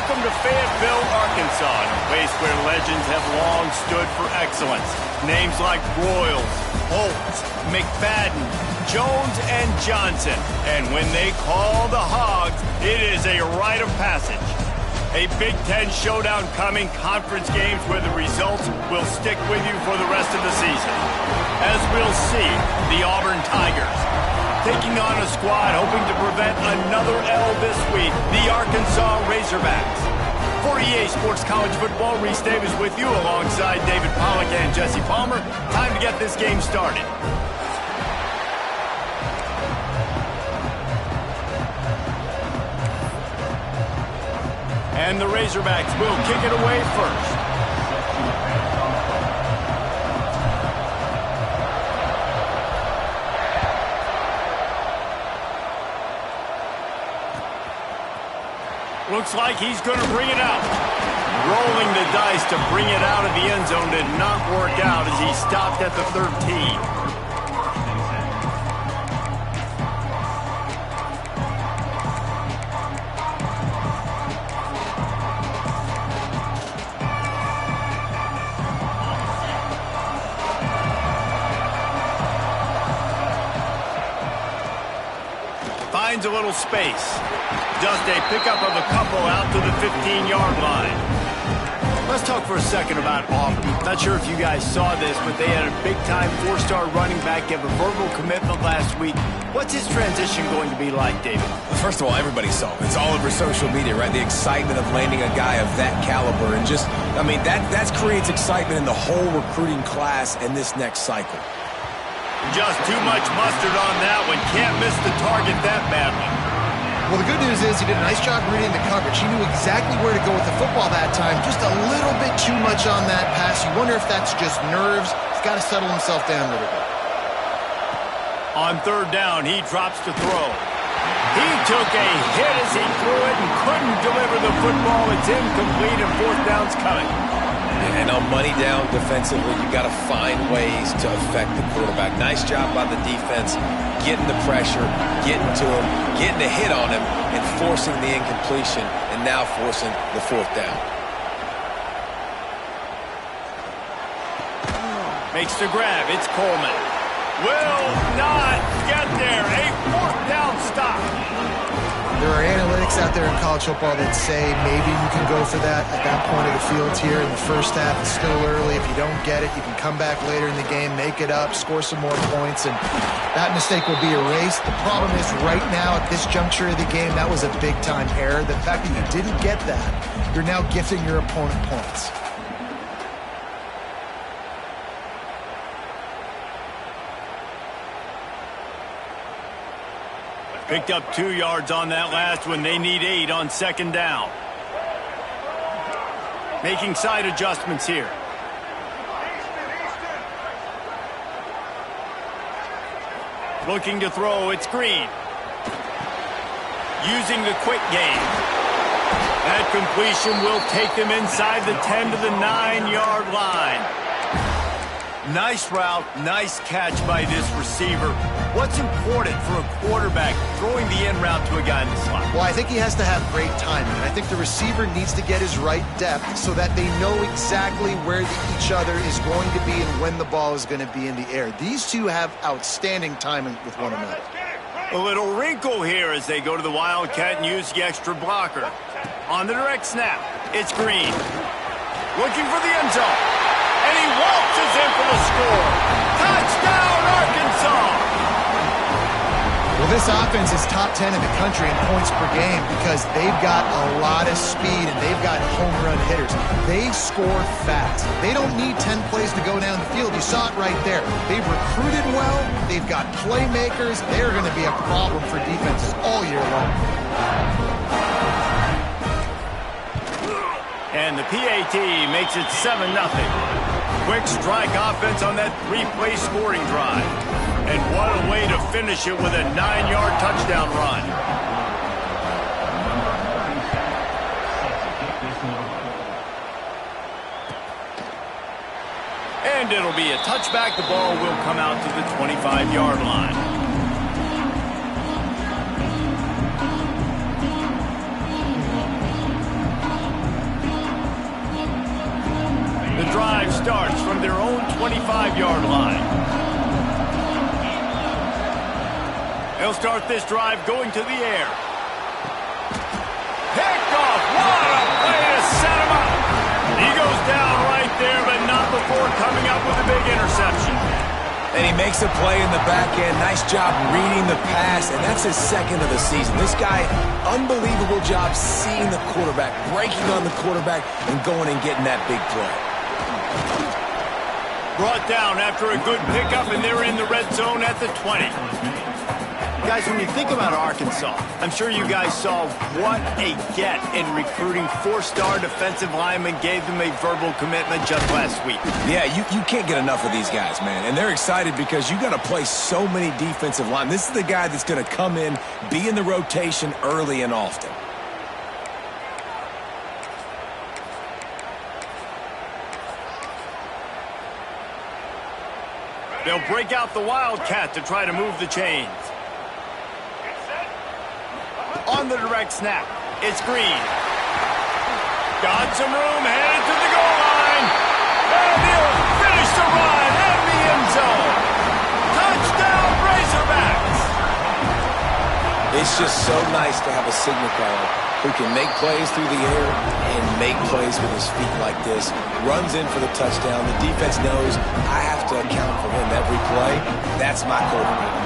Welcome to Fayetteville, Arkansas, a place where legends have long stood for excellence. Names like Royals, Holtz, McFadden, Jones, and Johnson. And when they call the Hogs, it is a rite of passage. A Big Ten showdown coming, conference games where the results will stick with you for the rest of the season. As we'll see, the Auburn Tigers taking on a squad hoping to prevent another L this week, the Arkansas Razorbacks. For EA Sports College Football, Reese Davis with you alongside David Pollack and Jesse Palmer. Time to get this game started. And the Razorbacks will kick it away first. Looks like he's going to bring it out. Rolling the dice to bring it out of the end zone did not work out as he stopped at the 13. Finds a little space. Just a pickup of a couple out to the 15-yard line. Let's talk for a second about Auburn. Not sure if you guys saw this, but they had a big-time four-star running back give a verbal commitment last week. What's his transition going to be like, David? First of all, everybody saw it. It's all over social media, right? The excitement of landing a guy of that caliber. And just, I mean, that creates excitement in the whole recruiting class in this next cycle. Just too much mustard on that one. Can't miss the target that badly. Well, the good news is he did a nice job reading the coverage. He knew exactly where to go with the football that time. Just a little bit too much on that pass. You wonder if that's just nerves. He's got to settle himself down a little bit. On third down, he drops to throw. He took a hit as he threw it and couldn't deliver the football. It's incomplete and fourth down's coming. And on money down defensively, you got to find ways to affect the quarterback. Nice job by the defense, getting the pressure, getting to him, getting a hit on him, and forcing the incompletion, and now forcing the fourth down. Makes the grab. It's Coleman. Will not get there. A fourth down stop. There are analytics out there in college football that say maybe you can go for that at that point of the field here in the first half. It's still early. If you don't get it, you can come back later in the game, make it up, score some more points, and that mistake will be erased. The problem is right now at this juncture of the game, that was a big-time error. The fact that you didn't get that, you're now gifting your opponent points. Picked up 2 yards on that last one. They need 8 on second down. Making side adjustments here. Looking to throw. It's Green. Using the quick game. That completion will take them inside the 10 to the 9-yard line. Nice route, nice catch by this receiver. What's important for a quarterback throwing the in route to a guy in the slot? Well, I think he has to have great timing. I think the receiver needs to get his right depth so that they know exactly where each other is going to be and when the ball is going to be in the air. These two have outstanding timing with one another. A little wrinkle here as they go to the Wildcat and use the extra blocker. On the direct snap, it's Green. Looking for the end zone. And he waltzes in for the score. Touchdown, Arkansas! Well, this offense is top 10 in the country in points per game because they've got a lot of speed and they've got home run hitters. They score fast. They don't need 10 plays to go down the field. You saw it right there. They've recruited well. They've got playmakers. They're going to be a problem for defenses all year long. And the PAT makes it 7-0. Quick strike offense on that 3-play scoring drive. And what a way to finish it with a 9-yard touchdown run. And it'll be a touchback. The ball will come out to the 25-yard line. They'll start this drive going to the air. Picked off. What a play to set him up. He goes down right there, but not before coming up with a big interception. And he makes a play in the back end. Nice job reading the pass, and that's his second of the season. This guy, unbelievable job seeing the quarterback, breaking on the quarterback, and going and getting that big play. Brought down after a good pickup, and they're in the red zone at the 20. Guys, when you think about Arkansas, I'm sure you guys saw what a get in recruiting. 4-star defensive linemen gave them a verbal commitment just last week. Yeah, you can't get enough of these guys, man. And they're excited because you got to play so many defensive linemen. This is the guy that's going to come in, be in the rotation early and often. They'll break out the Wildcat to try to move the chains. On the direct snap, it's Green. Got some room, headed to the goal line. And he'll finish the run in the end zone. Touchdown, Razorbacks. It's just so nice to have a signal caller who can make plays through the air and make plays with his feet like this. Runs in for the touchdown. The defense knows I have to account for him every play. That's my quarterback.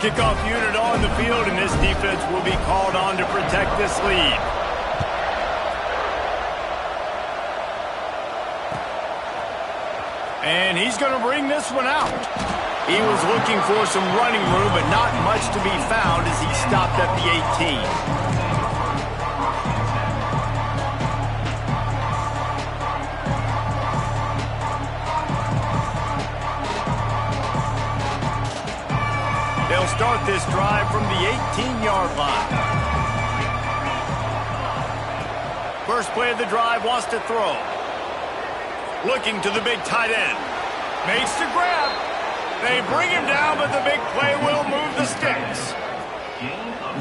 Kickoff unit on the field, and this defense will be called on to protect this lead. And he's going to bring this one out. He was looking for some running room, but not much to be found as he stopped at the 18. They'll start this drive from the 18-yard line. First play of the drive, wants to throw. Looking to the big tight end. Makes the grab. They bring him down, but the big play will move the sticks.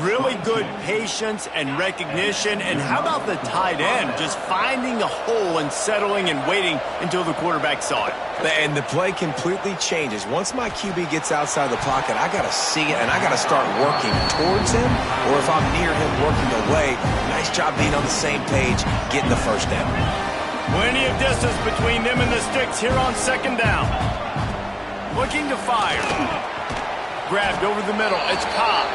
Really good patience and recognition. And how about the tight end just finding a hole and settling and waiting until the quarterback saw it? And the play completely changes. Once my QB gets outside the pocket, I got to see it, and I got to start working towards him, or if I'm near him, working away. Nice job being on the same page, getting the first down. Plenty of distance between them and the sticks here on second down. Looking to fire. Grabbed over the middle. It's Cobb.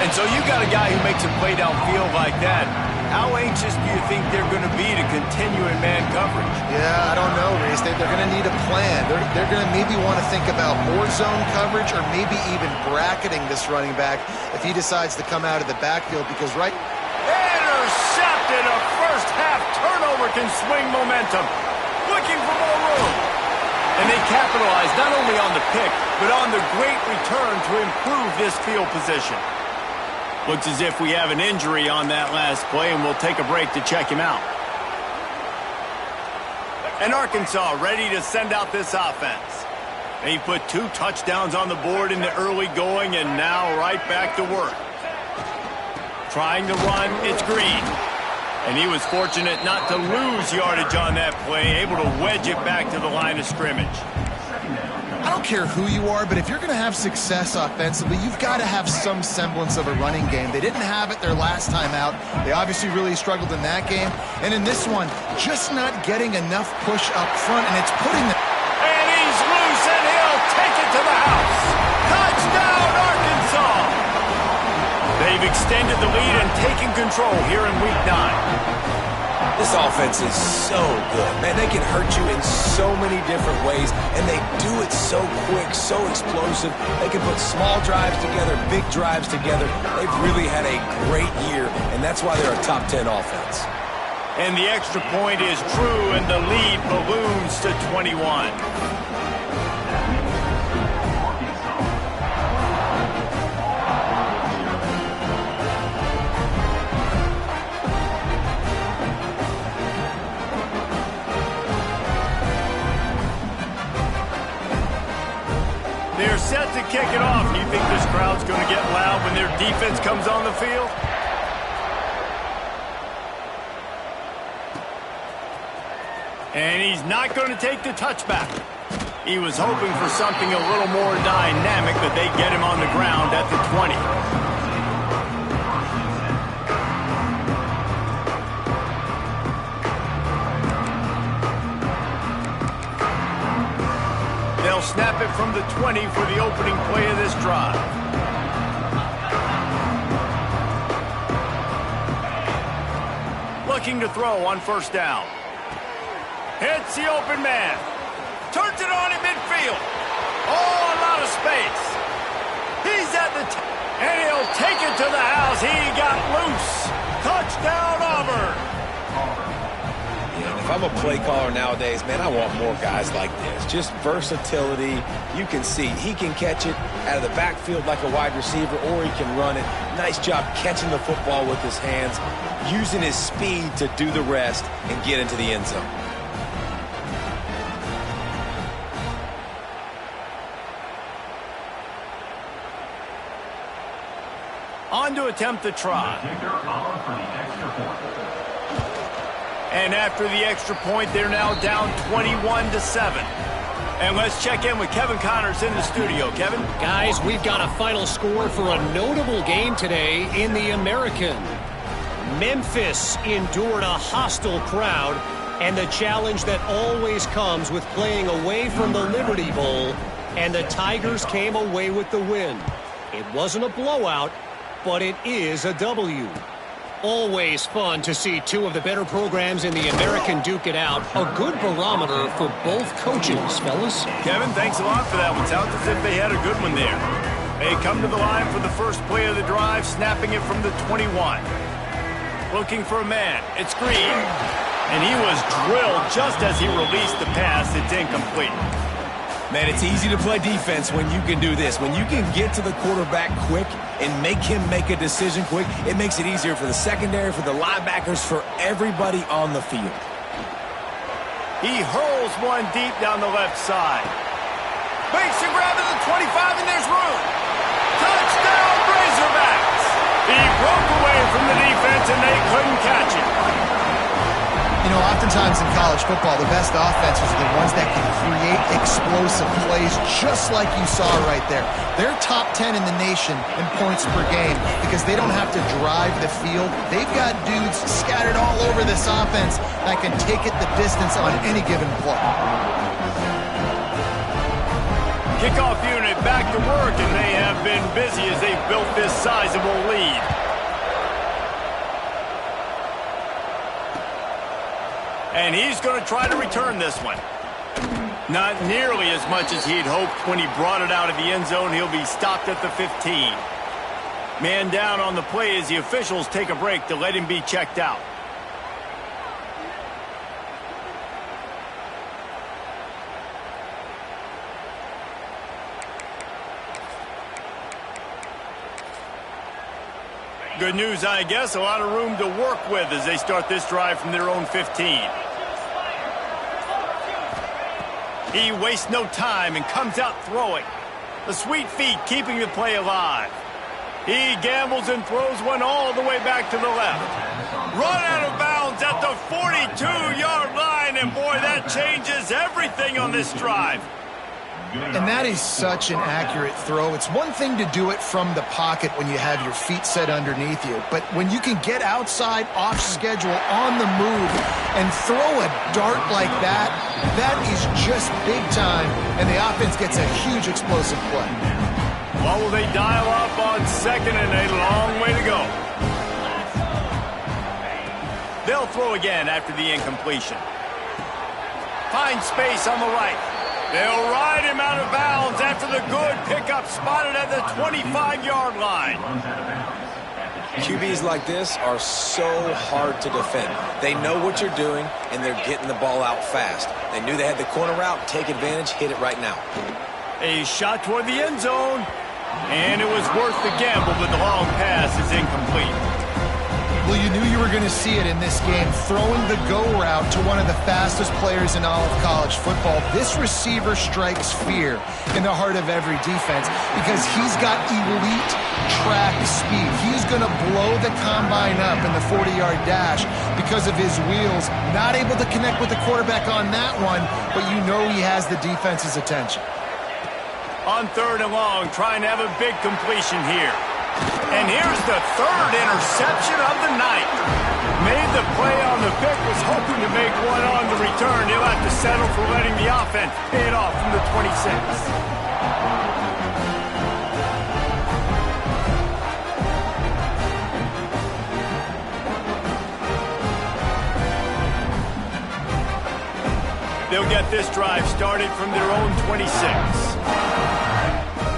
And so you got a guy who makes a play downfield like that. How anxious do you think they're going to be to continue in man coverage? Yeah, I don't know, Reese. They're going to need a plan. They're going to maybe want to think about more zone coverage or maybe even bracketing this running back if he decides to come out of the backfield because Intercepted! A first-half turnover can swing momentum. Looking for more room. And they capitalize not only on the pick, but on the great return to improve this field position. Looks as if we have an injury on that last play, and we'll take a break to check him out. And Arkansas ready to send out this offense. They put 2 touchdowns on the board in the early going, and now right back to work. Trying to run, it's Green. And he was fortunate not to lose yardage on that play, able to wedge it back to the line of scrimmage. I don't care who you are, but if you're going to have success offensively, you've got to have some semblance of a running game. They didn't have it their last time out. They obviously really struggled in that game. And in this one, just not getting enough push up front, and it's putting them... And he's loose, and he'll take it to the house. Touchdown, Arkansas! They've extended the lead and taken control here in Week 9. This offense is so good. Man, they can hurt you in so many different ways, and they do it so quick, so explosive. They can put small drives together, big drives together. They've really had a great year, and that's why they're a top 10 offense. And the extra point is true, and the lead balloons to 21. They're set to kick it off. Do you think this crowd's going to get loud when their defense comes on the field? And he's not going to take the touchback. He was hoping for something a little more dynamic, but they get him on the ground at the 20. They'll snap it from the 20 for the opening play of this drive. Looking to throw on first down. Hits the open man. Turns it on in midfield. Oh, a lot of space. He's at the and he'll take it to the house. He got loose. Touchdown, Auburn. Yeah, and if I'm a play caller nowadays, man, I want more guys like this. Just versatility. You can see he can catch it out of the backfield like a wide receiver, or he can run it. Nice job catching the football with his hands, using his speed to do the rest and get into the end zone. On to attempt the try. And after the extra point, they're now down 21-7. And let's check in with Kevin Connors in the studio. Kevin? Guys, we've got a final score for a notable game today in the American. Memphis endured a hostile crowd and the challenge that always comes with playing away from the Liberty Bowl, and the Tigers came away with the win. It wasn't a blowout, but it is a W. Always fun to see two of the better programs in the American duke it out. A good barometer for both coaches, fellas. Kevin, thanks a lot for that one. Sounds as if they had a good one there. They come to the line for the first play of the drive, snapping it from the 21. Looking for a man. It's Green. And he was drilled just as he released the pass. It's incomplete. Man, it's easy to play defense when you can do this. When you can get to the quarterback quick and make him make a decision quick, it makes it easier for the secondary, for the linebackers, for everybody on the field. He hurls one deep down the left side. Makes a grab at the 25, and there's room. Touchdown, Razorbacks! He broke away from the defense, and they couldn't catch it. You know, oftentimes in college football, the best offenses are the ones that can create explosive plays just like you saw right there. They're top 10 in the nation in points per game because they don't have to drive the field. They've got dudes scattered all over this offense that can take it the distance on any given play. Kickoff unit back to work, and they have been busy as they've built this sizable lead. And he's going to try to return this one. Not nearly as much as he'd hoped when he brought it out of the end zone. He'll be stopped at the 15. Man down on the play as the officials take a break to let him be checked out. Good news, I guess. A lot of room to work with as they start this drive from their own 15. He wastes no time and comes out throwing. The sweet feet keeping the play alive. He gambles and throws one all the way back to the left. Run out of bounds at the 42-yard line, and boy, that changes everything on this drive. And that is such an accurate throw. It's one thing to do it from the pocket when you have your feet set underneath you, but when you can get outside, off schedule, on the move, and throw a dart like that, that is just big time, and the offense gets a huge explosive play. Well, will they dial up on second, and a long way to go. They'll throw again after the incompletion. Finds space on the right. They'll ride him out of bounds after the good pickup spotted at the 25-yard line. QBs like this are so hard to defend. They know what you're doing, and they're getting the ball out fast. They knew they had the corner route. Take advantage. Hit it right now. A shot toward the end zone. And it was worth the gamble, but the long pass is incomplete. Well, you knew you were going to see it in this game, throwing the go route to one of the fastest players in all of college football. This receiver strikes fear in the heart of every defense because he's got elite track speed. He's going to blow the combine up in the 40-yard dash because of his wheels. Not able to connect with the quarterback on that one, but you know he has the defense's attention. On 3rd and long, trying to have a big completion here. And here's the 3rd interception of the night. Made the play on the pick, was hoping to make one on the return. He'll have to settle for letting the offense pay it off from the 26. They'll get this drive started from their own 26.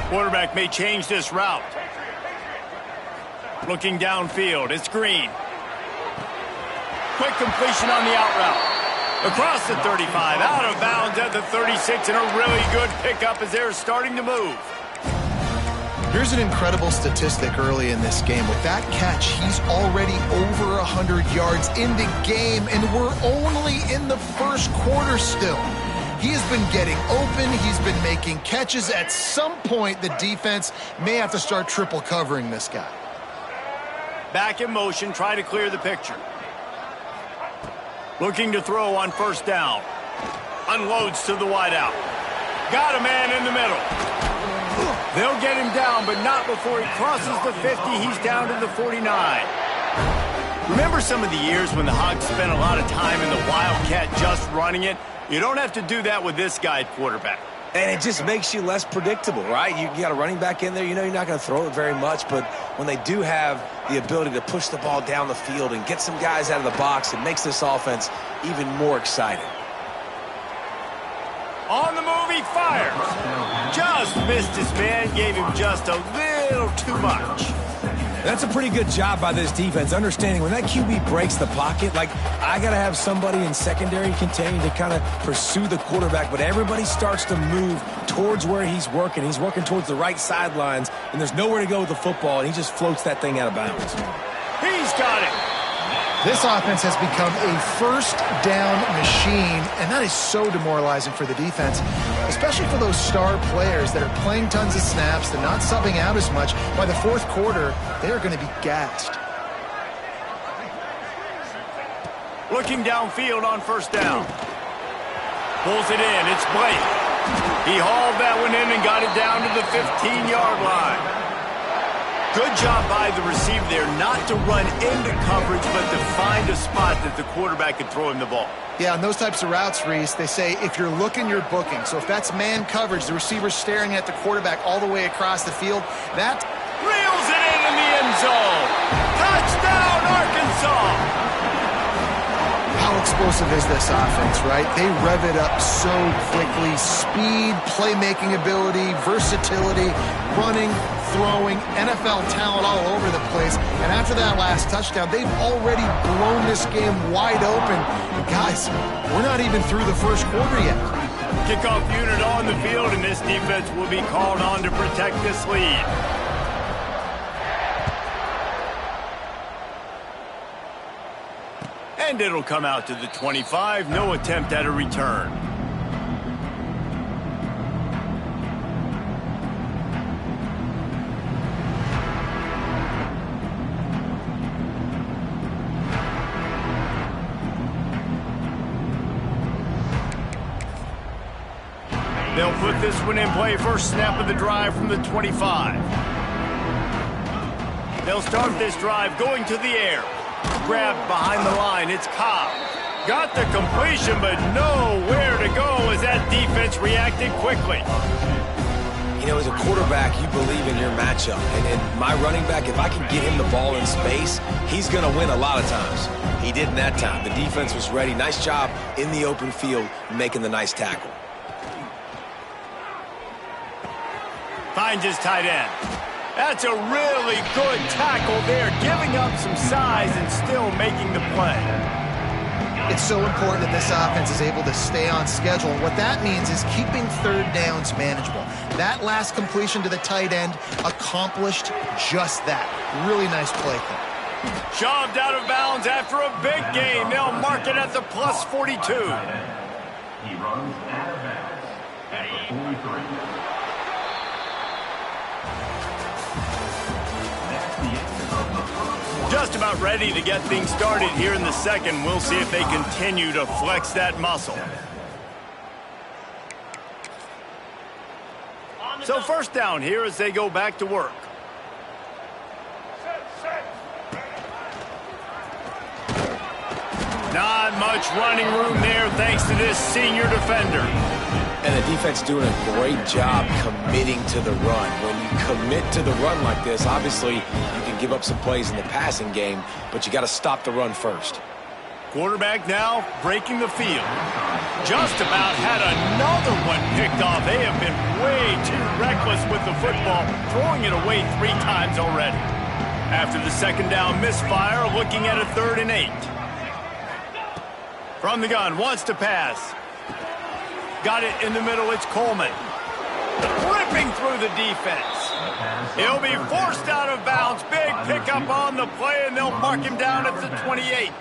Quarterback may change this route. Looking downfield, it's Green. Quick completion on the out route. Across the 35, out of bounds at the 36, and a really good pickup as they're starting to move. Here's an incredible statistic early in this game. With that catch, he's already over 100 yards in the game, and we're only in the first quarter still. He has been getting open. He's been making catches. At some point, the defense may have to start triple covering this guy. Back in motion, try to clear the picture. Looking to throw on 1st down. Unloads to the wideout. Got a man in the middle. They'll get him down, but not before he crosses the 50. He's down to the 49. Remember some of the years when the Hogs spent a lot of time in the Wildcat just running it? You don't have to do that with this guy at quarterback. And it just makes you less predictable, right? You got a running back in there. You know you're not going to throw it very much, but when they do have the ability to push the ball down the field and get some guys out of the box, it makes this offense even more exciting. On the move, he fires. Just missed his man, gave him just a little too much. That's a pretty good job by this defense, understanding when that QB breaks the pocket, like, I got to have somebody in secondary containing to kind of pursue the quarterback, but everybody starts to move towards where he's working. He's working towards the right sidelines, and there's nowhere to go with the football, and he just floats that thing out of bounds. He's got it. This offense has become a first down machine, and that is so demoralizing for the defense, especially for those star players that are playing tons of snaps. They're not subbing out as much. By the 4th quarter, they are going to be gassed. Looking downfield on 1st down. Pulls it in. It's Blake. He hauled that one in and got it down to the 15-yard line. Good job by the receiver there not to run into coverage, but to find a spot that the quarterback could throw him the ball. Yeah, on those types of routes, Reese, they say if you're looking, you're booking. So if that's man coverage, the receiver's staring at the quarterback all the way across the field, that reels it in the end zone. Touchdown, Arkansas! How explosive is this offense, right? They rev it up so quickly. Speed, playmaking ability, versatility, running, throwing, NFL talent all over the place. And after that last touchdown, they've already blown this game wide open. And guys, we're not even through the first quarter yet. Kickoff unit on the field, and this defense will be called on to protect this lead. And it'll come out to the 25. No attempt at a return. They'll put this one in play. First snap of the drive from the 25. They'll start this drive going to the air. Grabbed behind the line. It's Ncaa. Got the completion, but nowhere to go as that defense reacted quickly. You know, as a quarterback, you believe in your matchup. And my running back, if I can get him the ball in space, he's going to win a lot of times. He didn't that time. The defense was ready. Nice job in the open field making the nice tackle. Finds his tight end. That's a really good tackle there, giving up some size and still making the play. It's so important that this offense is able to stay on schedule. And what that means is keeping 3rd downs manageable. That last completion to the tight end accomplished just that. Really nice play there. Shoved out of bounds after a big gain. They'll mark it at the plus 42. He runs out of bounds at the 43. That's the end of the first. Just about ready to get things started here in the second. We'll see if they continue to flex that muscle. So first down here as they go back to work. Not much running room there thanks to this senior defender. And the defense doing a great job committing to the run. When you commit to the run like this, obviously you can give up some plays in the passing game, but you got to stop the run first. Quarterback now breaking the field. Just about had another one picked off. They have been way too reckless with the football, throwing it away 3 times already. After the second down misfire, looking at a 3rd and 8. From the gun, wants to pass. Got it in the middle, it's Coleman. Ripping through the defense. He'll be forced out of bounds. Big pickup on the play, and they'll mark him down at the 28.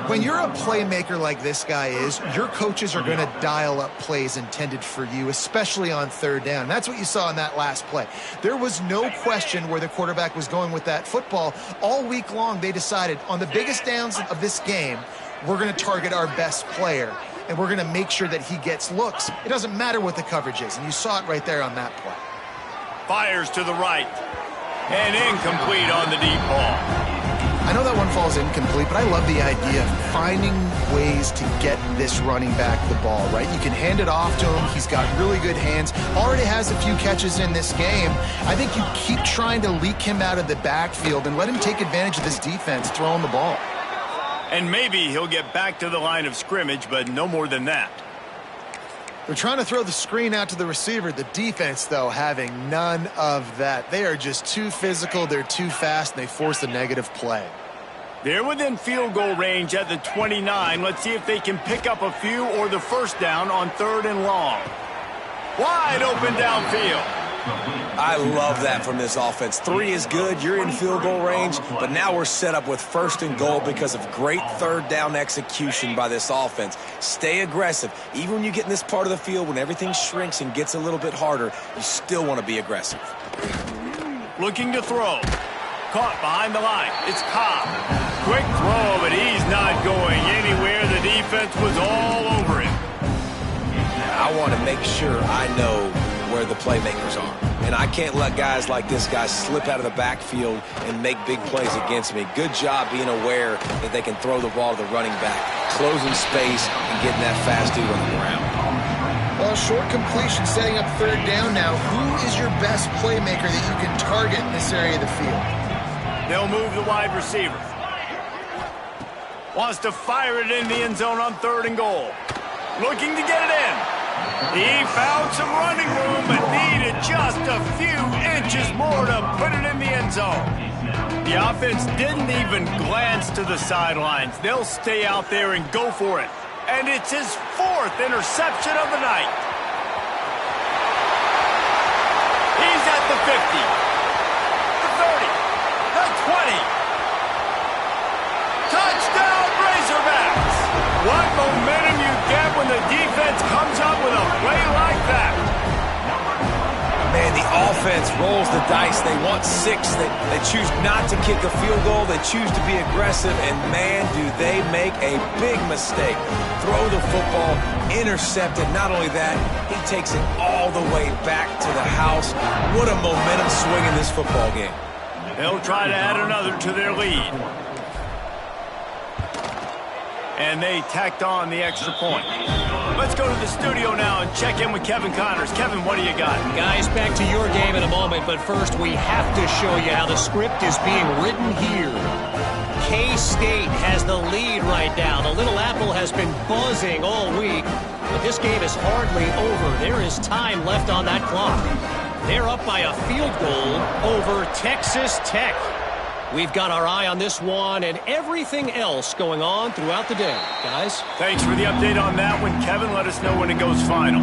When you're a playmaker like this guy is, your coaches are going to dial up plays intended for you, especially on 3rd down. That's what you saw in that last play. There was no question where the quarterback was going with that football. All week long, they decided on the biggest downs of this game, we're going to target our best player, and we're going to make sure that he gets looks. It doesn't matter what the coverage is, and you saw it right there on that play. Fires to the right, and incomplete on the deep ball. I know that one falls incomplete, but I love the idea of finding ways to get this running back the ball, right? You can hand it off to him. He's got really good hands. Already has a few catches in this game. I think you keep trying to leak him out of the backfield and let him take advantage of this defense throwing the ball. And maybe he'll get back to the line of scrimmage, but no more than that. They're trying to throw the screen out to the receiver. The defense, though, having none of that. They are just too physical, they're too fast, and they force a negative play. They're within field goal range at the 29. Let's see if they can pick up a few or the first down on 3rd and long. Wide open downfield. I love that from this offense. 3 is good. You're in field goal range, but now we're set up with 1st and goal because of great 3rd down execution by this offense. Stay aggressive. Even when you get in this part of the field, when everything shrinks and gets a little bit harder, you still want to be aggressive. Looking to throw. Caught behind the line. It's Ncaa. Quick throw, but he's not going anywhere. The defense was all over him. I want to make sure I know where the playmakers are. And I can't let guys like this guy slip out of the backfield and make big plays against me. Good job being aware that they can throw the ball to the running back, closing space and getting that fast dude on the ground. Well, short completion setting up 3rd down now. Who is your best playmaker that you can target in this area of the field? They'll move the wide receiver. Wants to fire it in the end zone on 3rd and goal. Looking to get it in. He found some running room, but needed just a few inches more to put it in the end zone. The offense didn't even glance to the sidelines. They'll stay out there and go for it. And it's his 4th interception of the night. He's at the 50, the 30, the 20. Touchdown, Razorbacks! What momentum you get when the defense comes up with a play like that. Man, the offense rolls the dice. They want 6. They choose not to kick a field goal. They choose to be aggressive, and man, do they make a big mistake. Throw the football, intercepted. Not only that, he takes it all the way back to the house. What a momentum swing in this football game. They'll try to add another to their lead. And they tacked on the extra point. Let's go to the studio now and check in with Kevin Connors. Kevin, what do you got? Guys, back to your game in a moment, but first we have to show you how the script is being written here. K-State has the lead right now. The Little Apple has been buzzing all week, but this game is hardly over. There is time left on that clock. They're up by a field goal over Texas Tech. We've got our eye on this one and everything else going on throughout the day. Guys? Thanks for the update on that one, Kevin. Let us know when it goes final.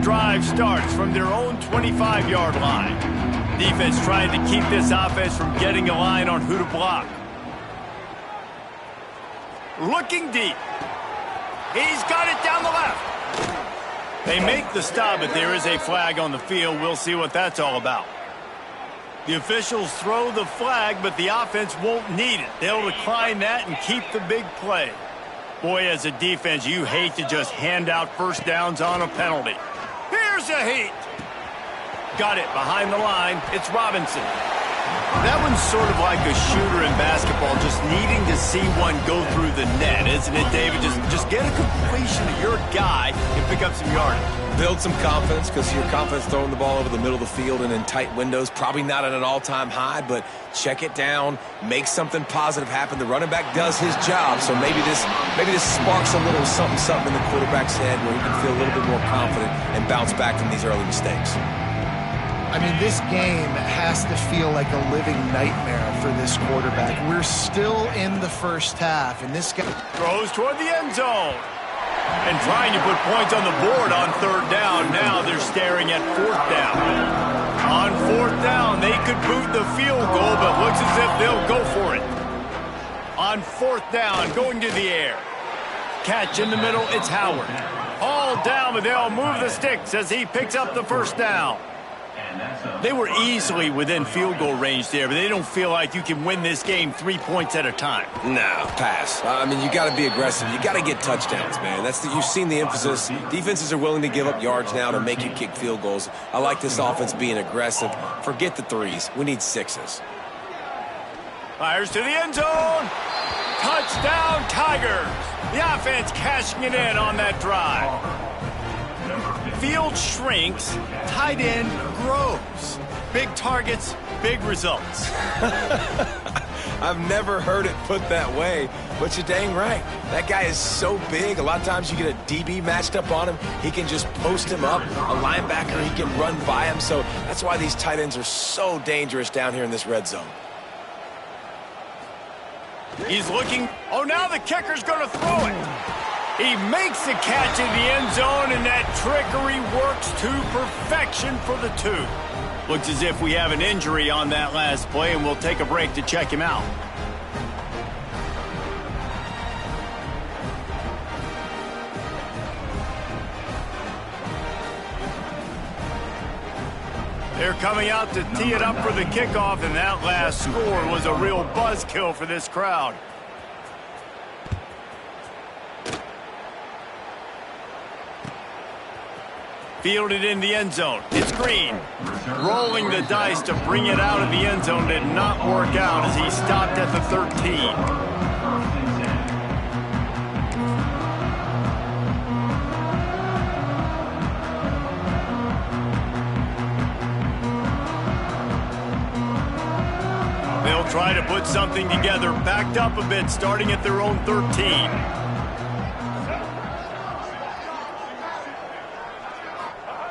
drive starts from their own 25-yard line. Defense trying to keep this offense from getting a line on who to block. Looking deep. He's got it down the left. They make the stop, but there is a flag on the field. We'll see what that's all about. The officials throw the flag, but the offense won't need it. They'll decline that and keep the big play. Boy, as a defense, you hate to just hand out first downs on a penalty. Here's a heat. Got it behind the line. It's Robinson. That one's sort of like a shooter in basketball, just needing to see one go through the net, isn't it, David? Just get a completion to your guy and pick up some yardage. Build some confidence, because your confidence throwing the ball over the middle of the field and in tight windows, probably not at an all-time high, but check it down, make something positive happen. The running back does his job, so maybe this sparks a little something in the quarterback's head where he can feel a little bit more confident and bounce back from these early mistakes. I mean, this game has to feel like a living nightmare for this quarterback. We're still in the first half, and this guy throws toward the end zone. And trying to put points on the board on third down. Now they're staring at fourth down. On fourth down, they could boot the field goal, but looks as if they'll go for it. On fourth down, going to the air. Catch in the middle, it's Howard. All down, but they'll move the sticks as he picks up the first down. They were easily within field goal range there, but they don't feel like you can win this game 3 points at a time. No, pass. I mean, you got to be aggressive. You got to get touchdowns, man. You've seen the emphasis. Defenses are willing to give up yards now to make you kick field goals. I like this offense being aggressive. Forget the threes. We need sixes. Fires to the end zone. Touchdown, Tigers. The offense cashing it in on that drive. Field shrinks, tight end grows. Big targets, big results. I've never heard it put that way, but you're dang right. That guy is so big, a lot of times you get a DB matched up on him. He can just post him up. A linebacker, he can run by him. So that's why these tight ends are so dangerous down here in this red zone. He's looking. Oh, now the kicker's going to throw it. He makes the catch in the end zone, and that trickery works to perfection for the two. Looks as if we have an injury on that last play, and we'll take a break to check him out. They're coming out to tee it up for the kickoff, and that last score was a real buzzkill for this crowd. Fielded in the end zone. It's Green. Rolling the dice to bring it out of the end zone did not work out as he stopped at the 13. They'll try to put something together, backed up a bit, starting at their own 13.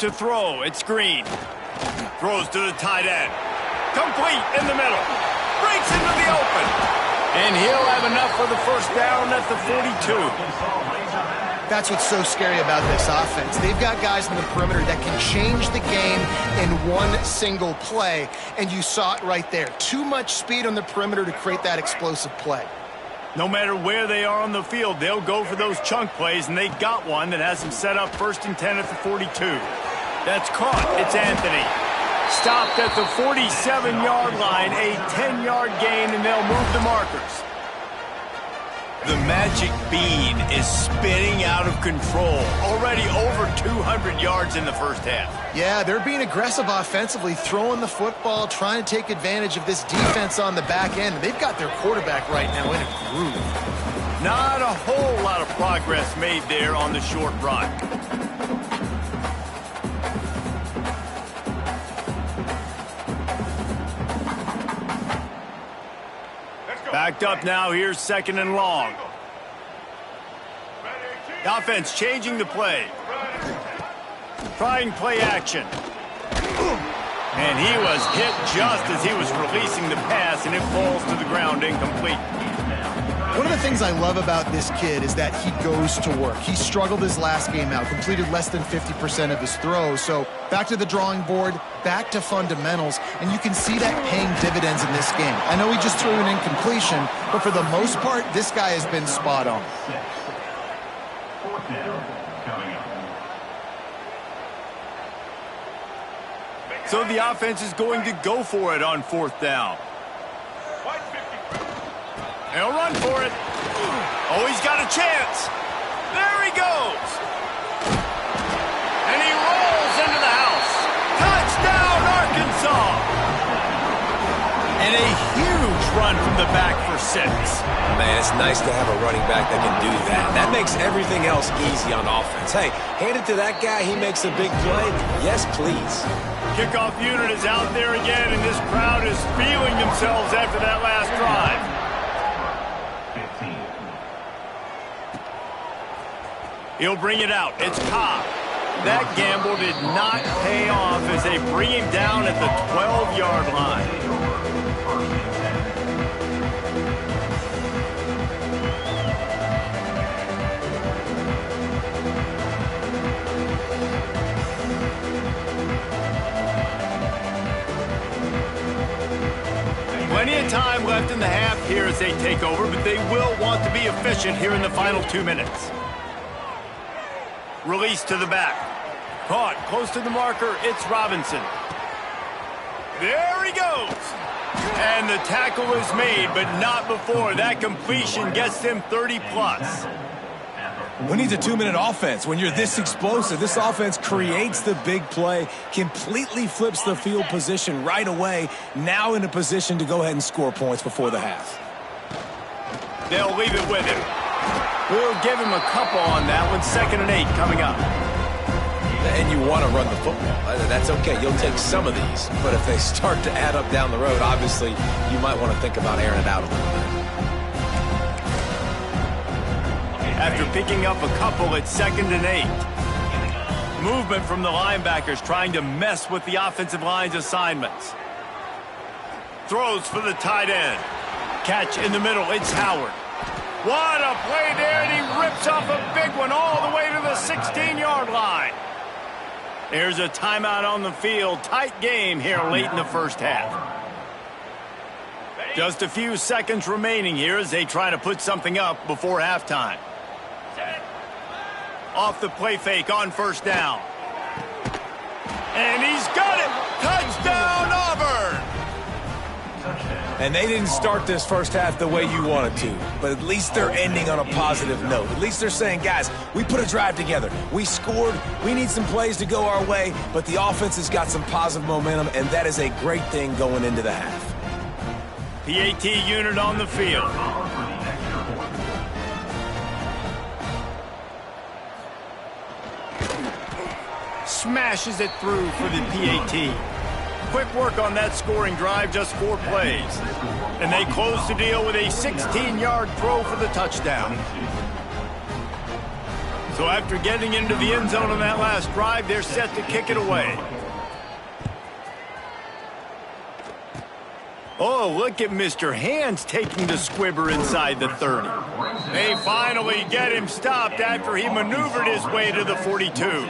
To throw, it's Green. Throws to the tight end. Complete in the middle. Breaks into the open. And he'll have enough for the first down at the 42. That's what's so scary about this offense. They've got guys in the perimeter that can change the game in one single play, and you saw it right there. Too much speed on the perimeter to create that explosive play. No matter where they are on the field, they'll go for those chunk plays, and they got one that has them set up 1st and 10 at the 42. That's caught. It's Anthony. Stopped at the 47-yard line, a 10-yard gain, and they'll move the markers. The magic bean is spinning out of control. Already over 200 yards in the first half. Yeah, they're being aggressive offensively, throwing the football, trying to take advantage of this defense on the back end. They've got their quarterback right now in a groove. Not a whole lot of progress made there on the short run. Backed up now, here's 2nd and long. The offense changing the play. Trying play action. And he was hit just as he was releasing the pass, and it falls to the ground incomplete. One of the things I love about this kid is that he goes to work. He struggled his last game out, completed less than 50% of his throws. So back to the drawing board, back to fundamentals, and you can see that paying dividends in this game. I know he just threw an incompletion, but for the most part, this guy has been spot on. Fourth down coming up. So the offense is going to go for it on fourth down. He'll run for it. Oh, he's got a chance. There he goes. And he rolls into the house. Touchdown, Arkansas. And a huge run from the back for 6. Man, it's nice to have a running back that can do that. That makes everything else easy on offense. Hey, hand it to that guy. He makes a big play. Yes, please. Kickoff unit is out there again, and this crowd is feeling themselves after that last drive. 15. He'll bring it out. It's Ncaa. That gamble did not pay off as they bring him down at the 12-yard line. Plenty of time left in the half here as they take over, but they will want to be efficient here in the final 2 minutes. Release to the back. Caught close to the marker. It's Robinson. There he goes. And the tackle is made, but not before. That completion gets them 30-plus. We need a 2-minute offense. When you're this explosive, this offense creates the big play, completely flips the field position right away, now in a position to go ahead and score points before the half. They'll leave it with him. We'll give him a couple on that one. 2nd and 8 coming up. And you want to run the football. That's okay. You'll take some of these. But if they start to add up down the road, obviously, you might want to think about airing it out a little bit. After picking up a couple, it's 2nd and 8. Movement from the linebackers trying to mess with the offensive line's assignments. Throws for the tight end. Catch in the middle. It's Howard. What a play there, and he rips off a big one all the way to the 16-yard line. There's a timeout on the field. Tight game here late in the first half. Just a few seconds remaining here as they try to put something up before halftime. Off the play fake on first down. And he's got it. Touchdown, Auburn. And they didn't start this first half the way you wanted to, but at least they're ending on a positive note. At least they're saying, guys, we put a drive together. We scored. We need some plays to go our way, but the offense has got some positive momentum, and that is a great thing going into the half. PAT unit on the field. Smashes it through for the PAT. Quick work on that scoring drive, just 4 plays. And they close the deal with a 16-yard throw for the touchdown. So after getting into the end zone on that last drive, they're set to kick it away. Oh, look at Mr. Hands taking the squibber inside the 30. They finally get him stopped after he maneuvered his way to the 42.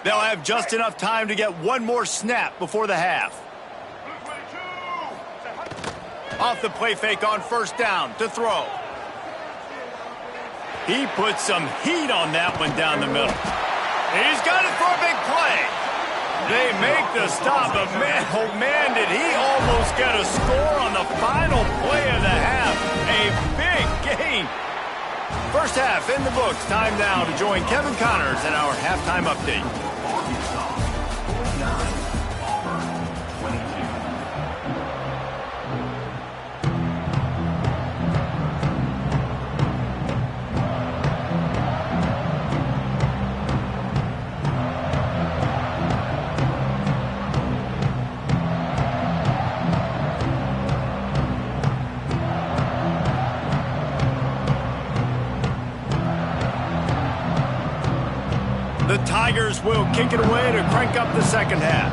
They'll have just enough time to get one more snap before the half. Off the play fake on first down to throw. He puts some heat on that one down the middle. He's got it for a big play. They make the stop, but man, oh man, did he almost get a score on the final play of the half. A big game. First half in the books. Time now to join Kevin Connors in our halftime update. The Tigers will kick it away to crank up the second half.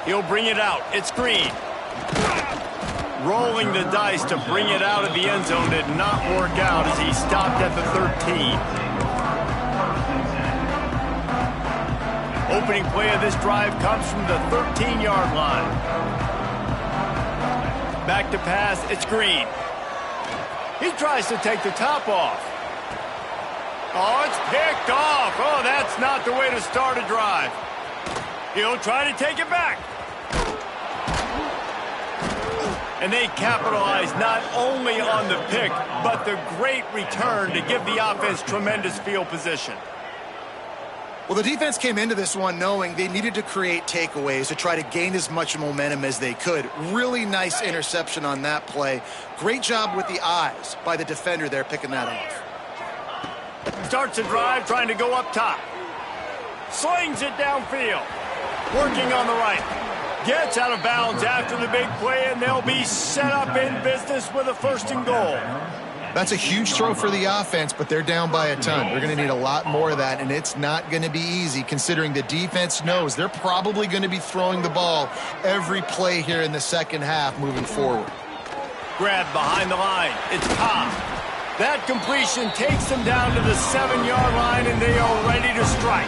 He'll bring it out. It's Green. Rolling the dice to bring it out of the end zone did not work out as he stopped at the 13. Opening play of this drive comes from the 13-yard line. Back to pass, it's Green. He tries to take the top off. Oh, it's picked off. Oh, that's not the way to start a drive. He'll try to take it back. And they capitalize not only on the pick, but the great return to give the offense tremendous field position. Well, the defense came into this one knowing they needed to create takeaways to try to gain as much momentum as they could. Really nice interception on that play. Great job with the eyes by the defender there picking that off. Starts a drive trying to go up top. Slings it downfield. Working on the right. Gets out of bounds after the big play, and they'll be set up in business with a 1st and goal. That's a huge throw for the offense, but they're down by a ton. They're going to need a lot more of that, and it's not going to be easy considering the defense knows they're probably going to be throwing the ball every play here in the second half moving forward. Grab behind the line. It's Ncaa. That completion takes them down to the 7-yard line, and they are ready to strike.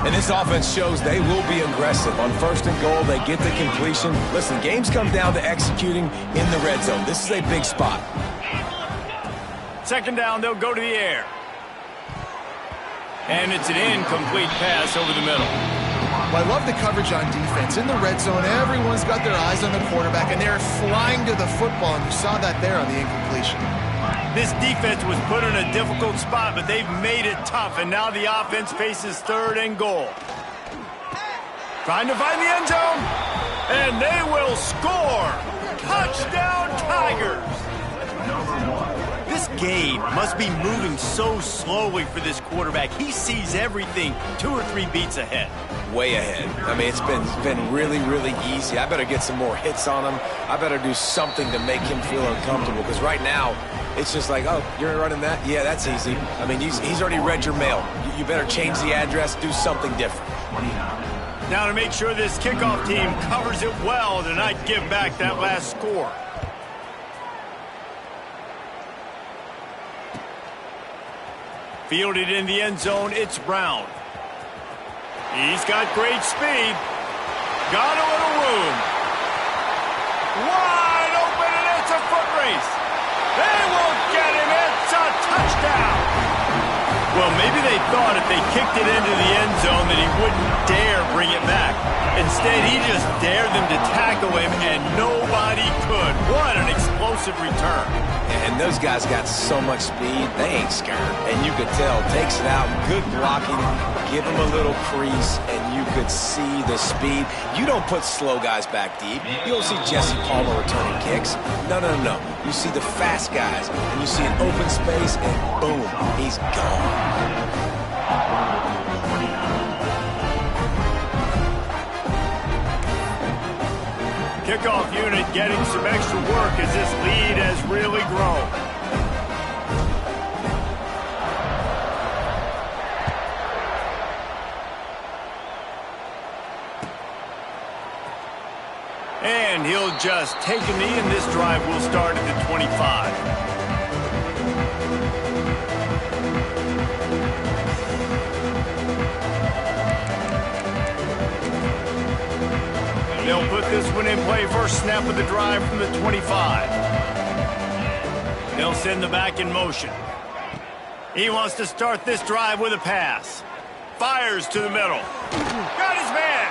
And this offense shows they will be aggressive. On 1st and goal, they get the completion. Listen, games come down to executing in the red zone. This is a big spot. 2nd down, they'll go to the air. And it's an incomplete pass over the middle. Well, I love the coverage on defense. In the red zone, everyone's got their eyes on the quarterback, and they're flying to the football, and you saw that there on the incompletion. This defense was put in a difficult spot, but they've made it tough, and now the offense faces 3rd and goal. Trying to find the end zone, and they will score. Touchdown, Tigers. This game must be moving so slowly for this quarterback. He sees everything 2 or 3 beats ahead. Way ahead. I mean, it's been really, really easy. I better get some more hits on him. I better do something to make him feel uncomfortable, because right now, it's just like, oh, you're running that? Yeah, that's easy. I mean, he's already read your mail. You better change the address, do something different. Now to make sure this kickoff team covers it well to not give back that last score. Fielded in the end zone, it's Brown. He's got great speed. Got a little room. Wide open, and it's a foot race. They will get him. It's a touchdown. Well, maybe they thought if they kicked it into the end zone that he wouldn't dare bring it back. Instead, he just dared them to tackle him, and nobody could. What an explosive return. And those guys got so much speed, they ain't scared. And you could tell, takes it out, good blocking, give him a little crease, and you could see the speed. You don't put slow guys back deep. You don't see Jesse Palmer returning kicks. No. You see the fast guys, and you see an open space, and boom, he's gone. Kickoff unit getting some extra work as this lead has really grown. And he'll just take a knee, and this drive will start at the 25. They'll put this one in play. First snap of the drive from the 25. They'll send the back in motion. He wants to start this drive with a pass. Fires to the middle. Got his man.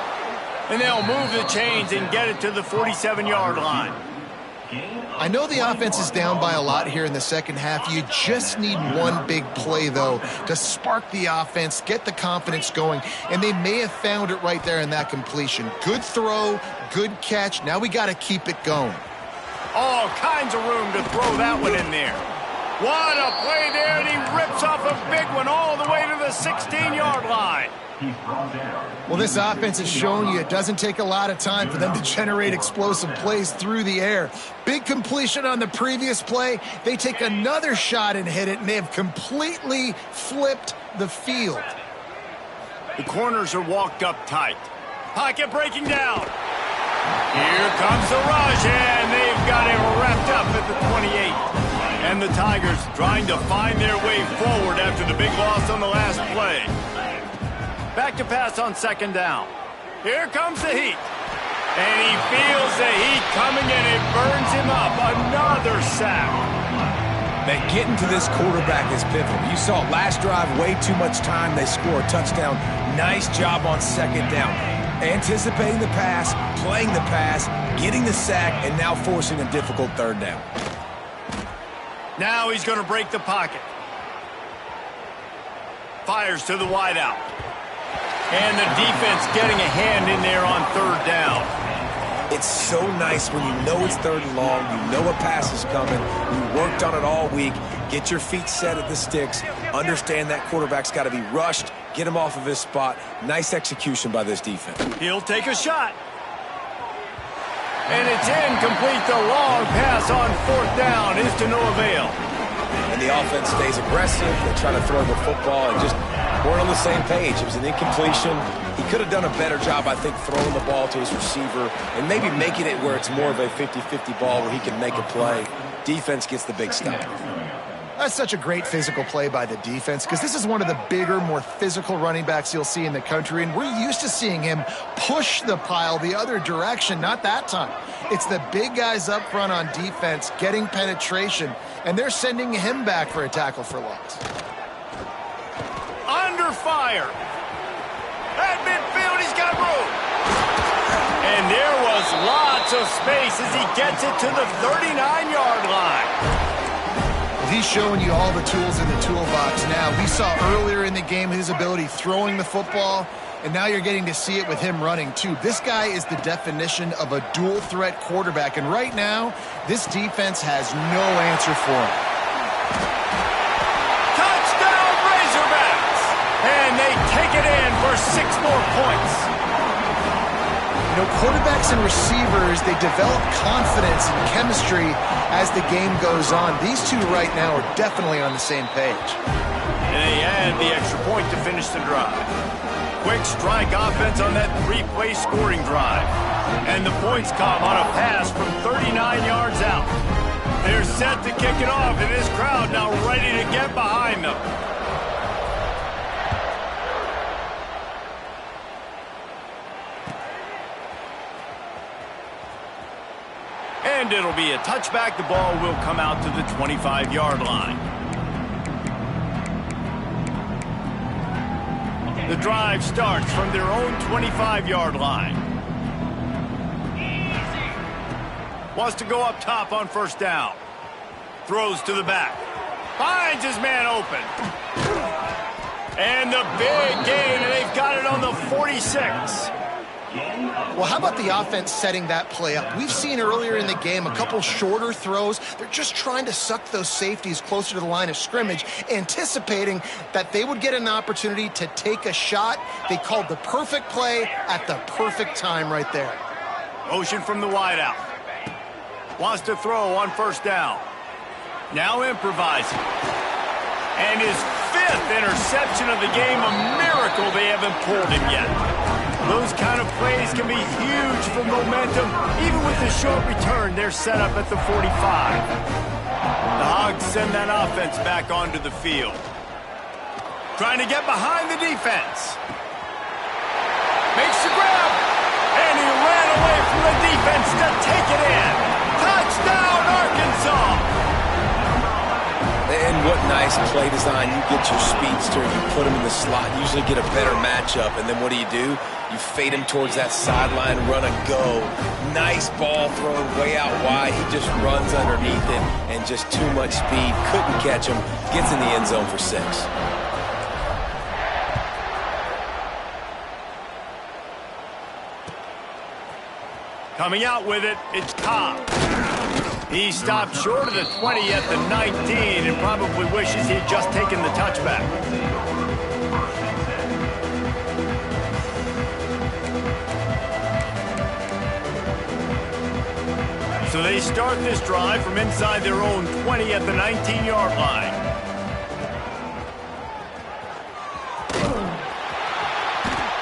And they'll move the chains and get it to the 47-yard line. I know the offense is down by a lot here in the second half. You just need one big play, though, to spark the offense, get the confidence going, and they may have found it right there in that completion. Good throw, good catch. Now we got to keep it going. All kinds of room to throw that one in there. What a play there, and he rips off a big one all the way to the 16-yard line. Well, this offense has shown you it doesn't take a lot of time for them to generate explosive plays through the air. Big completion on the previous play. They take another shot and hit it, and they have completely flipped the field. The corners are walked up tight. Pocket breaking down. Here comes the rush, and they've got him wrapped up at the 28. And the Tigers trying to find their way forward after the big loss on the last play. Back to pass on second down. Here comes the heat. And he feels the heat coming, and it burns him up. Another sack. Man, getting to this quarterback is pivotal. You saw last drive, way too much time. They score a touchdown. Nice job on second down. Anticipating the pass, playing the pass, getting the sack, and now forcing a difficult third down. Now he's going to break the pocket. Fires to the wideout. And the defense getting a hand in there on third down. It's so nice when you know it's third and long, you know a pass is coming, you worked on it all week, get your feet set at the sticks, understand that quarterback's got to be rushed, get him off of his spot. Nice execution by this defense. He'll take a shot. And it's incomplete. The long pass on fourth down is to no avail. And the offense stays aggressive. They try to throw the football and just weren't on the same page. It was an incompletion. He could have done a better job, I think, throwing the ball to his receiver and maybe making it where it's more of a 50-50 ball where he can make a play. Defense gets the big stop. That's such a great physical play by the defense because this is one of the bigger, more physical running backs you'll see in the country, and we're used to seeing him push the pile the other direction. Not that time. It's the big guys up front on defense getting penetration, and they're sending him back for a tackle for loss. Under fire. At midfield, he's got room. And there was lots of space as he gets it to the 39-yard line. He's showing you all the tools in the toolbox now. We saw earlier in the game his ability throwing the football, and now you're getting to see it with him running too. This guy is the definition of a dual-threat quarterback, and right now, this defense has no answer for him. Touchdown, Razorbacks! And they take it in for 6 more points. You know, quarterbacks and receivers, they develop confidence and chemistry as the game goes on. These two right now are definitely on the same page. And they add the extra point to finish the drive. Quick strike offense on that 3-play scoring drive. And the points come on a pass from 39 yards out. They're set to kick it off, and this crowd now ready to get behind them. And it'll be a touchback. The ball will come out to the 25-yard line. The drive starts from their own 25-yard line. Wants to go up top on first down. Throws to the back. Finds his man open. And the big gain, and they've got it on the 46. Well, how about the offense setting that play up? We've seen earlier in the game a couple shorter throws. They're just trying to suck those safeties closer to the line of scrimmage, anticipating that they would get an opportunity to take a shot. They called the perfect play at the perfect time right there. Motion from the wideout. Wants to throw on first down. Now improvising. And his 5th interception of the game, a miracle they haven't pulled him yet. Those kind of plays can be huge for momentum. Even with the short return, they're set up at the 45. The Hogs send that offense back onto the field. Trying to get behind the defense. Makes the grab. And he ran away from the defense to take it in. Touchdown, Arkansas! And what nice play design. You get your speedster, you put him in the slot, you usually get a better matchup, and then what do? You fade him towards that sideline, run and go. Nice ball thrown way out wide. He just runs underneath it, and just too much speed. Couldn't catch him. Gets in the end zone for 6. Coming out with it, it's Ncaa. He stopped short of the 20 at the 19 and probably wishes he had just taken the touchback. So they start this drive from inside their own 20 at the 19-yard line.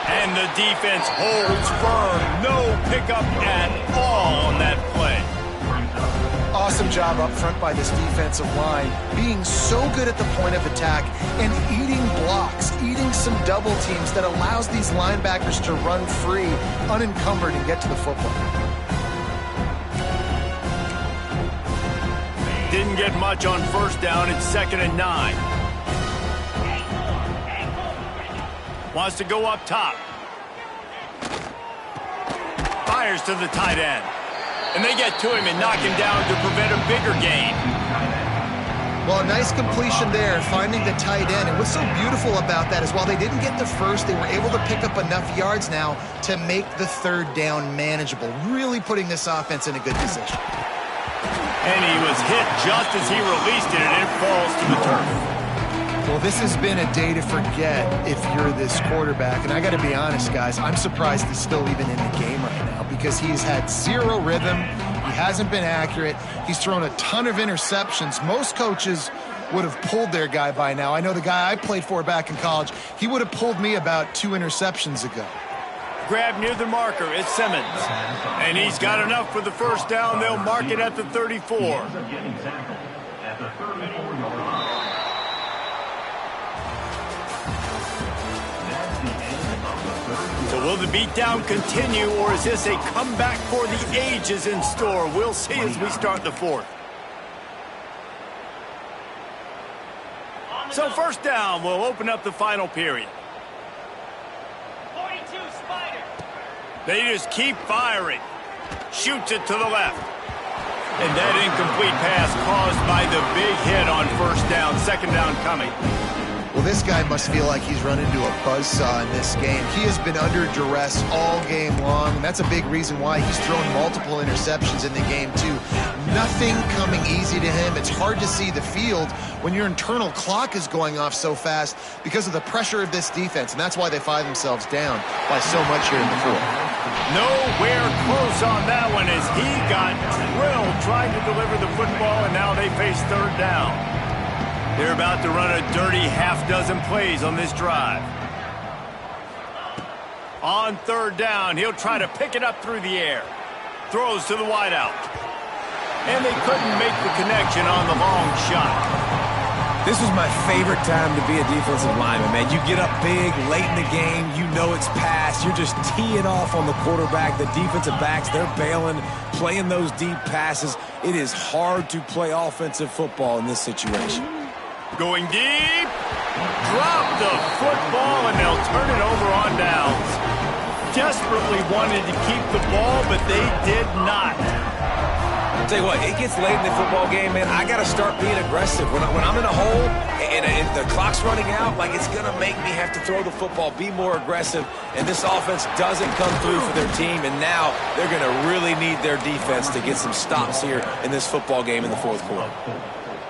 And the defense holds firm. No pickup at all on that play. Awesome job up front by this defensive line, being so good at the point of attack and eating blocks, eating some double teams that allows these linebackers to run free, unencumbered, and get to the football. Didn't get much on first down. It's 2nd and 9. Wants to go up top. Fires to the tight end. And they get to him and knock him down to prevent a bigger gain. Well, a nice completion there, finding the tight end. And what's so beautiful about that is while they didn't get the first, they were able to pick up enough yards now to make the third down manageable, really putting this offense in a good position. And he was hit just as he released it, and it falls to the turf. Well, this has been a day to forget if you're this quarterback. And I got to be honest, guys, I'm surprised he's still even in the game right now because he's had zero rhythm. He hasn't been accurate. He's thrown a ton of interceptions. Most coaches would have pulled their guy by now. I know the guy I played for back in college, he would have pulled me about 2 interceptions ago. Grab near the marker. It's Simmons. And he's got enough for the first down. They'll mark it at the 34. So will the beatdown continue, or is this a comeback for the ages in store? We'll see as we start the fourth. So first down will open up the final period. 42 Spider. They just keep firing. Shoots it to the left. And that incomplete pass caused by the big hit on first down. 2nd down coming. Well, this guy must feel like he's run into a buzzsaw in this game. He has been under duress all game long, and that's a big reason why he's thrown multiple interceptions in the game, too. Nothing coming easy to him. It's hard to see the field when your internal clock is going off so fast because of the pressure of this defense, and that's why they find themselves down by so much here in the fourth. Nowhere close on that one as he got drilled trying to deliver the football, and now they face third down. They're about to run a dirty half-dozen plays on this drive. On third down, he'll try to pick it up through the air. Throws to the wideout. And they couldn't make the connection on the long shot. This was my favorite time to be a defensive lineman, man. You get up big, late in the game, you know it's past. You're just teeing off on the quarterback. The defensive backs, they're bailing, playing those deep passes. It is hard to play offensive football in this situation. Going deep. Drop the football, and they'll turn it over on downs. Desperately wanted to keep the ball, but they did not. I'll tell you what, it gets late in the football game, man. I got to start being aggressive. When I'm in a hole and the clock's running out, like it's going to make me have to throw the football, be more aggressive, and this offense doesn't come through for their team, and now they're going to really need their defense to get some stops here in this football game in the fourth quarter.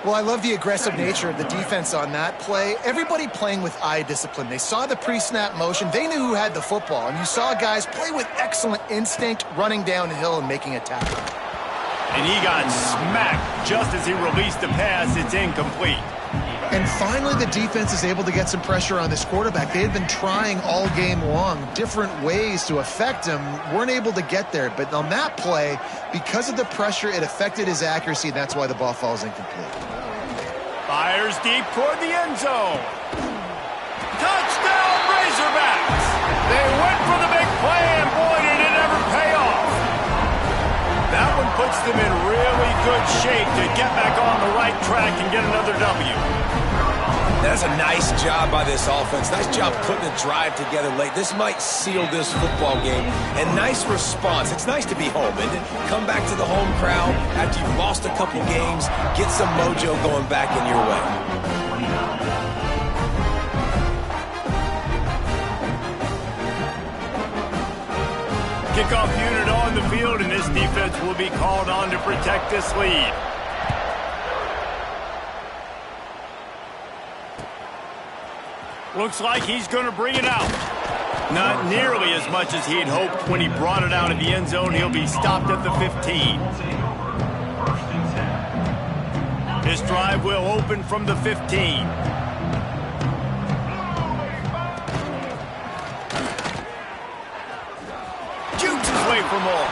Well, I love the aggressive nature of the defense on that play. Everybody playing with eye discipline. They saw the pre-snap motion. They knew who had the football. And you saw guys play with excellent instinct, running downhill and making a tackle. And he got smacked just as he released the pass. It's incomplete. And finally, the defense is able to get some pressure on this quarterback. They had been trying all game long different ways to affect him, weren't able to get there. But on that play, because of the pressure, it affected his accuracy, and that's why the ball falls incomplete. Fires deep toward the end zone. Touchdown, Razorbacks! They went for the big play, and boy, did it ever pay off. That one puts them in really good shape to get back on the right track and get another W. That's a nice job by this offense. Nice job putting a drive together late. This might seal this football game. And nice response. It's nice to be home, isn't it? Come back to the home crowd after you've lost a couple games. Get some mojo going back in your way. Kickoff unit on the field, and this defense will be called on to protect this lead. Looks like he's going to bring it out. Not nearly as much as he'd hoped when he brought it out of the end zone. He'll be stopped at the 15. This drive will open from the 15. Jukes his way for more.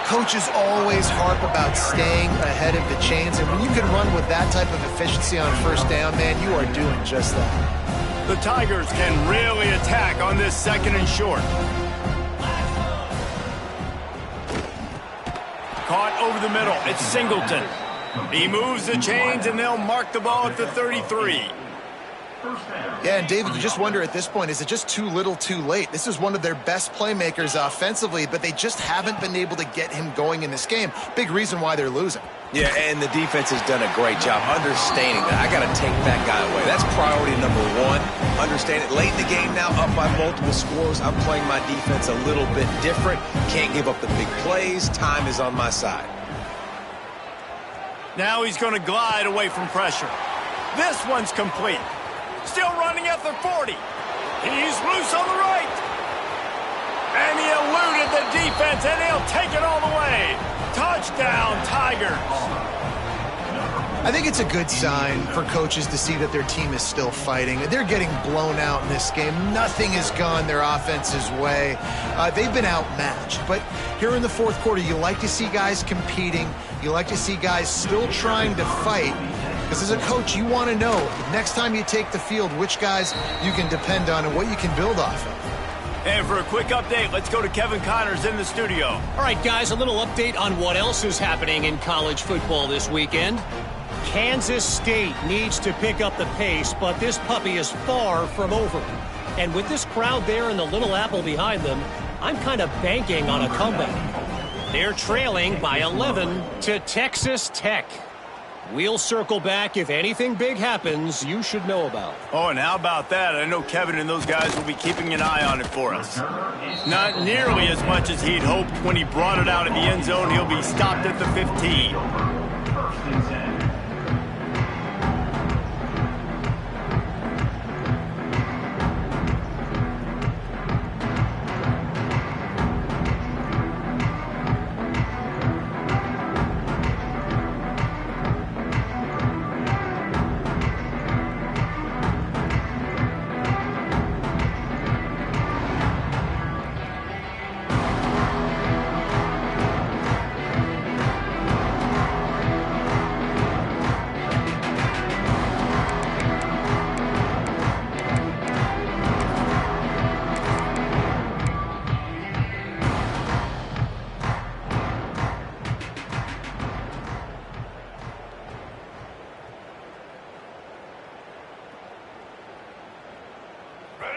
Coaches always harp about staying ahead of the chains, and when you can run with that type of efficiency on first down, man, you are doing just that. The Tigers can really attack on this second and short. Caught over the middle. It's Singleton. He moves the chains, and they'll mark the ball at the 33. Yeah, and David, you just wonder at this point, is it just too little too late? This is one of their best playmakers offensively, but they just haven't been able to get him going in this game. Big reason why they're losing. Yeah, and the defense has done a great job understanding that I got to take that guy away. That's priority number one. Understand it. Late in the game now, up by multiple scores. I'm playing my defense a little bit different. Can't give up the big plays. Time is on my side. Now he's going to glide away from pressure. This one's complete. Still running at the 40. He's loose on the right. And he eluded the defense, and he'll take it all the way. Touchdown, Tigers. I think it's a good sign for coaches to see that their team is still fighting. They're getting blown out in this game. Nothing has gone their offense's way. They've been outmatched. But here in the fourth quarter, you like to see guys competing. You like to see guys still trying to fight. Because as a coach, you want to know next time you take the field which guys you can depend on and what you can build off of. And for a quick update, let's go to Kevin Connors in the studio. All right, guys, a little update on what else is happening in college football this weekend. Kansas State needs to pick up the pace, but this puppy is far from over. And with this crowd there and the Little Apple behind them, I'm kind of banking on a comeback. They're trailing by 11 to Texas Tech. We'll circle back if anything big happens you should know about. Oh, and how about that? I know Kevin and those guys will be keeping an eye on it for us. Not nearly as much as he'd hoped when he brought it out of the end zone. He'll be stopped at the 15.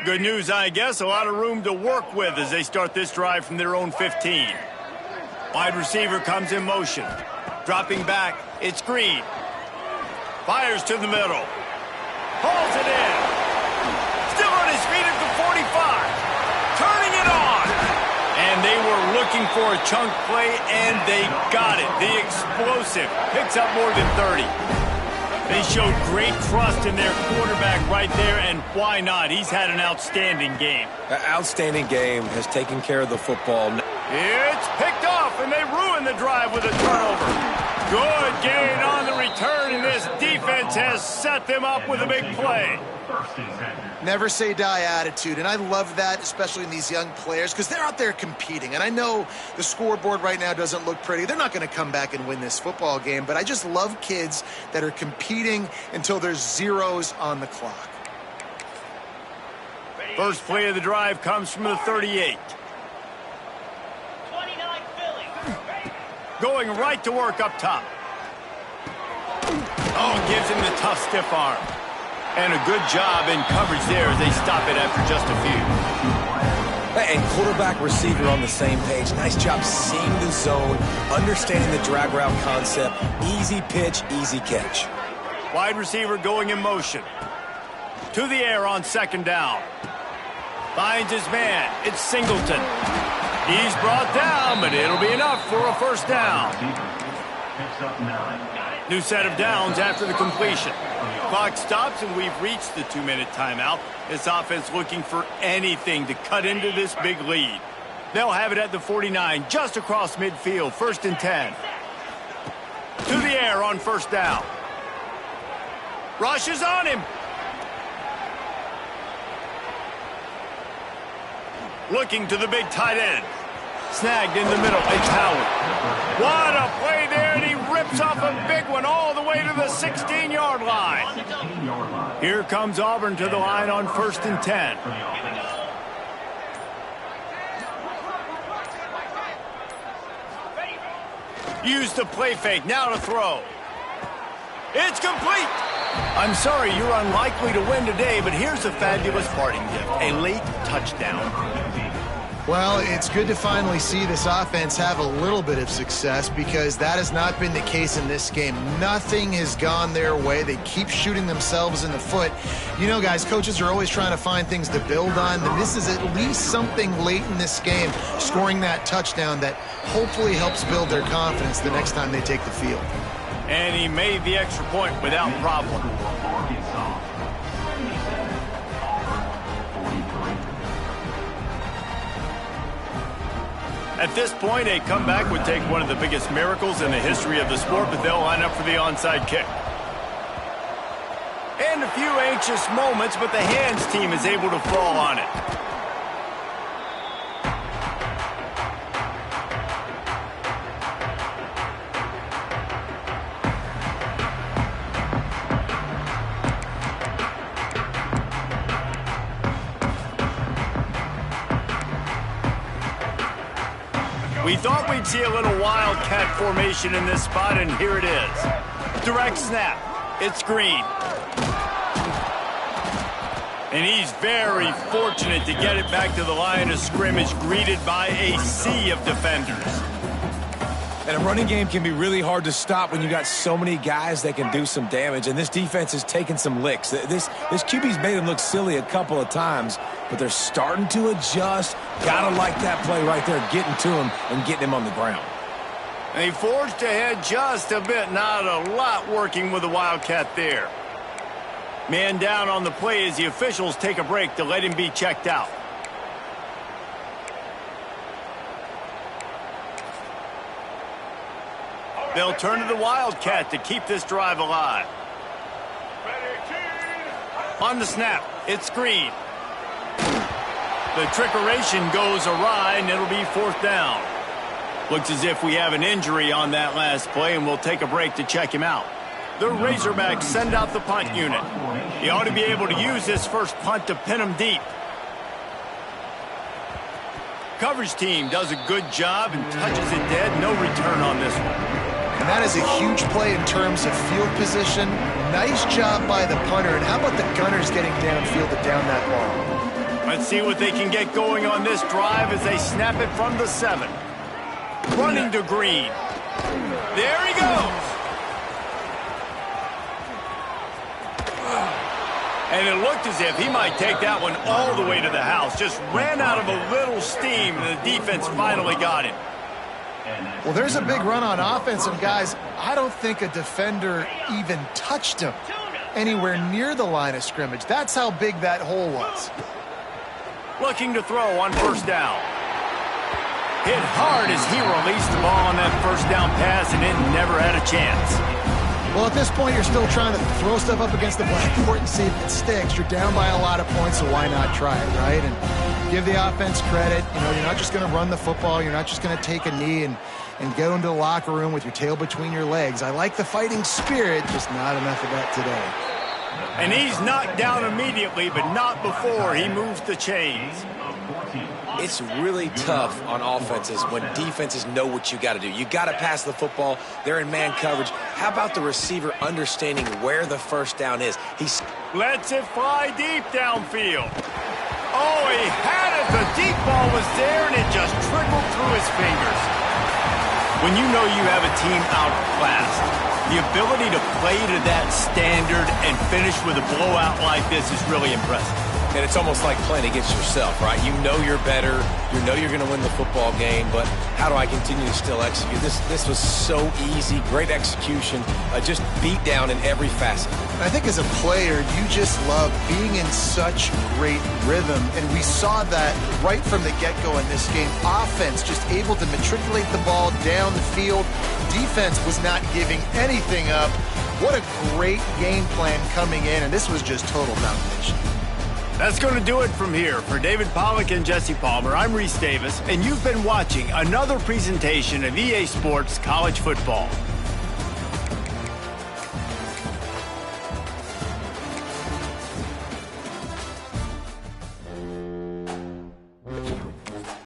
Good news, I guess. A lot of room to work with as they start this drive from their own 15. Wide receiver comes in motion. Dropping back, it's Green. Fires to the middle. Hauls it in. Still on his feet at the 45. Turning it on. And they were looking for a chunk play, and they got it. The explosive picks up more than 30. They showed great trust in their quarterback right there, and why not? He's had an outstanding game. An outstanding game, has taken care of the football. It's picked off, and they ruin the drive with a turnover. Good gain on the return, and this defense has set them up with a big play. Never say die attitude, and I love that, especially in these young players, because they're out there competing. And I know the scoreboard right now doesn't look pretty. They're not going to come back and win this football game, but I just love kids that are competing until there's zeros on the clock. First play of the drive comes from the 38. 29 Philly. Going right to work up top. Oh, gives him the tough stiff arm. And a good job in coverage there as they stop it after just a few. And quarterback receiver on the same page. Nice job seeing the zone, understanding the drag route concept. Easy pitch, easy catch. Wide receiver going in motion. To the air on second down. Finds his man. It's Singleton. He's brought down, but it'll be enough for a first down. Picks up 9. New set of downs after the completion. Clock stops, and we've reached the 2-minute timeout. This offense looking for anything to cut into this big lead. They'll have it at the 49, just across midfield, 1st and 10. To the air on first down. Rush is on him. Looking to the big tight end. Snagged in the middle. It's Howard. What a play there, and he rips off a big one all the way to the 16-yard line. Here comes Auburn to the line on 1st and 10. Use the play fake. Now to throw. It's complete. I'm sorry, you're unlikely to win today, but here's a fabulous parting gift. A late touchdown. Well, it's good to finally see this offense have a little bit of success because that has not been the case in this game. Nothing has gone their way. They keep shooting themselves in the foot. You know, guys, coaches are always trying to find things to build on, and this is at least something late in this game, scoring that touchdown that hopefully helps build their confidence the next time they take the field. And he made the extra point without problem. At this point, a comeback would take one of the biggest miracles in the history of the sport, but they'll line up for the onside kick. And a few anxious moments, but the hands team is able to fall on it. We thought we'd see a little wildcat formation in this spot, and here it is. Direct snap. It's Green. And he's very fortunate to get it back to the line of scrimmage, greeted by a sea of defenders. And a running game can be really hard to stop when you got so many guys that can do some damage. And this defense is taking some licks. This QB's made him look silly a couple of times, but they're starting to adjust. Gotta like that play right there, getting to him and getting him on the ground. And he forged ahead just a bit, not a lot working with the Wildcat there. Man down on the play as the officials take a break to let him be checked out. They'll turn to the Wildcat to keep this drive alive. On the snap, it's Green. The trickeration goes awry, and it'll be 4th down. Looks as if we have an injury on that last play, and we'll take a break to check him out. The Razorbacks send out the punt unit. He ought to be able to use this first punt to pin him deep. Coverage team does a good job and touches it dead. No return on this one. And that is a huge play in terms of field position. Nice job by the punter. And how about the Gunners getting downfield to down that ball? Let's see what they can get going on this drive as they snap it from the 7. Running to Green. There he goes. And it looked as if he might take that one all the way to the house. Just ran out of a little steam, and the defense finally got him. Well, there's a big run on offense, and guys, I don't think a defender even touched him anywhere near the line of scrimmage. That's how big that hole was. Looking to throw on first down. Hit hard as he released the ball on that first down pass, and it never had a chance. Well, at this point, you're still trying to throw stuff up against the blackboard and see if it sticks. You're down by a lot of points, so why not try it, right? And give the offense credit. You know, you're not just going to run the football. You're not just going to take a knee and go into the locker room with your tail between your legs. I like the fighting spirit, just not enough of that today. And he's knocked down immediately, but not before he moves the chains. It's really tough on offenses when defenses know what you got to do. You got to pass the football. They're in man coverage. How about the receiver understanding where the first down is? He's lets it fly deep downfield. Oh, he had it. The deep ball was there, and it just trickled through his fingers. When you know you have a team outclassed, the ability to play to that standard and finish with a blowout like this is really impressive. And it's almost like playing against yourself, right? You know you're better. You know you're going to win the football game, but how do I continue to still execute? This was so easy, great execution, just beat down in every facet. I think as a player, you just love being in such great rhythm, and we saw that right from the get-go in this game. Offense just able to matriculate the ball down the field. Defense was not giving anything up. What a great game plan coming in, and this was just total domination. That's going to do it from here. For David Pollack and Jesse Palmer, I'm Reese Davis, and you've been watching another presentation of EA Sports College Football.